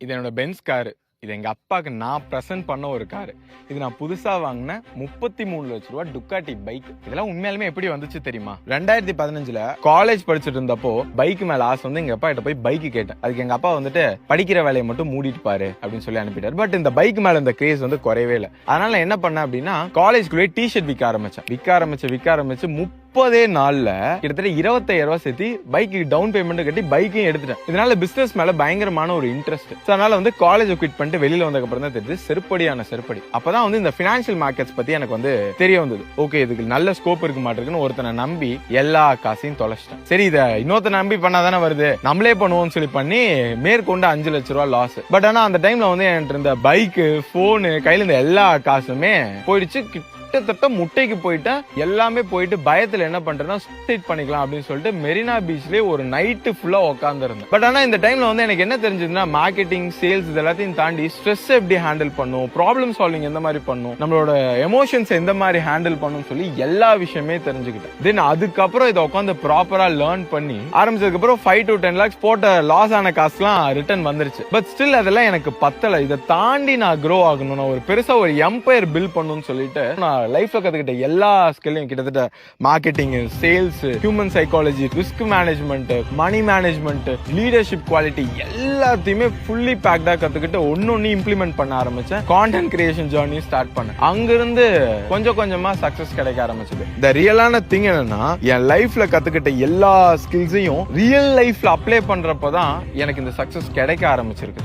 இது என்னோட Benz car. இது எங்க அப்பாக்கு நான் பிரசன்ட் பண்ண ஒரு காரு. இது நான் புதுசா வாங்கின 33 லட்ச ரூபா டுக்காட்டி பைக். இதெல்லாம் உண்மையாலுமே எப்படி வந்துச்சு தெரியுமா? 2015ல காலேஜ் படிச்சுட்டு இருந்தப்போ பைக் மேல ஆசை வந்து எங்க அப்பா கிட்ட போய் பைக் கேட்டேன். அதுக்கு எங்க அப்பா வந்துட்டு படிக்கிற வேலையை மட்டும் மூடிட்டு பாரு அப்படின்னு சொல்லி அனுப்பிட்டாரு. பட் இந்த பைக் மேல இந்த கிரேஸ் வந்து குறையவே இல்லை. அதனால என்ன பண்ணேன் அப்படின்னா காலேஜ்குள்ளே டிஷர்ட் விற்க ஆரம்பிச்சேன். 30 நாள்ல கிட்டத்தட்ட 25,000 ரூபாய் சேர்த்து பைக்கு டவுன் பேமெண்ட் கட்டி பைக்கையும் எடுத்துட்டேன். இதனால பிசினஸ் மேல பயங்கரமான ஒரு இன்ட்ரெஸ்ட். அதனால வந்து காலேஜ் குவிட் பண்ணிட்டு வெளியில வந்ததுக்கு அப்புறம் தான் தெரிஞ்சு செருப்படியான செருப்படி. அப்பதான் வந்து இந்த பினான்சியல் மார்க்கெட்ஸ் பத்தி எனக்கு வந்து தெரிய வந்தது. ஓகே, இதுக்கு நல்ல ஸ்கோப் இருக்க மாட்டேங்குன்னு ஒருத்தனை நம்பி எல்லா காசையும் தொலைச்சிட்டேன். சரி, இதை இன்னொருத்த நம்பி பண்ணாதானே வருது, நம்மளே பண்ணுவோம்னு சொல்லி பண்ணி மேற்கொண்டு 5 லட்ச ரூபாய் லாஸ். பட் ஆனா அந்த டைம்ல வந்து என்கிட்ட இருந்த பைக்கு, போனு, கையில இருந்த எல்லா காசுமே போயிடுச்சு. கிட்டத்தட்ட முட்டைக்கு போயிட்டேன். எல்லாமே போயிட்டு பயத்துல என்ன பண்றேன்னா சூசைட் பண்ணிக்கலாம் அப்படின்னு சொல்லிட்டு மெரினா பீச்லயே ஒரு நைட்டு ஃபுல்லா உட்கார்ந்து இருந்தேன். பட் ஆனா இந்த டைம்ல வந்து எனக்கு என்ன தெரிஞ்சதுன்னா மார்க்கெட்டிங், சேல்ஸ் இது எல்லாத்தையும் தாண்டி ஸ்ட்ரெஸ் எப்படி ஹேண்டில் பண்ணும், ப்ராப்ளம் சால்விங் எந்த மாதிரி பண்ணும், நம்மளோட எமோஷன்ஸ் எந்த மாதிரி ஹேண்டில் பண்ணும் சொல்லி எல்லா விஷயமே தெரிஞ்சுக்கிட்டேன். தென் அதுக்கப்புறம் இதை உட்காந்து ப்ராப்பரா லேர்ன் பண்ணி ஆரம்பிச்சதுக்கு அப்புறம் 5 to 10 lakhs போட்ட லாஸ் ஆன காசுலாம் ரிட்டர்ன் வந்துருச்சு. பட் ஸ்டில் அதெல்லாம் எனக்கு பத்தல. இதை தாண்டி நான் க்ரோ ஆகணும், நான் ஒரு பெருசா ஒரு எம்பையர் பில்ட் பண்ணணும்னு சொல்லிட்டு நான் லைஃப்ல கத்துக்கிட்ட எல்லா ஸ்கில்லையும் கிட்டத்தட்ட marketing, sales, human psychology, risk management, money management, leadership quality எல்லாத்தையுமே ஃபுல்லி பேக்டா கத்துக்கிட்டு ஒன்னொன்னு இம்ப்ளிமெண்ட் பண்ண ஆரம்பிச்சேன். கான்டென்ட் கிரியேஷன் ஜர்னி ஸ்டார்ட் பண்ணேன். அங்கிருந்து கொஞ்சம் கொஞ்சமா சக்சஸ் கிடைக்க ஆரம்பிச்சது. இந்த ரியலான திங் என்னன்னா, என் லைஃப்ல கத்துக்கிட்ட எல்லா ஸ்கில்ஸையும் ரியல் லைஃப்ல அப்ளை பண்றப்பதான் எனக்கு இந்த சக்சஸ் கிடைக்க ஆரம்பிச்சிருக்கு.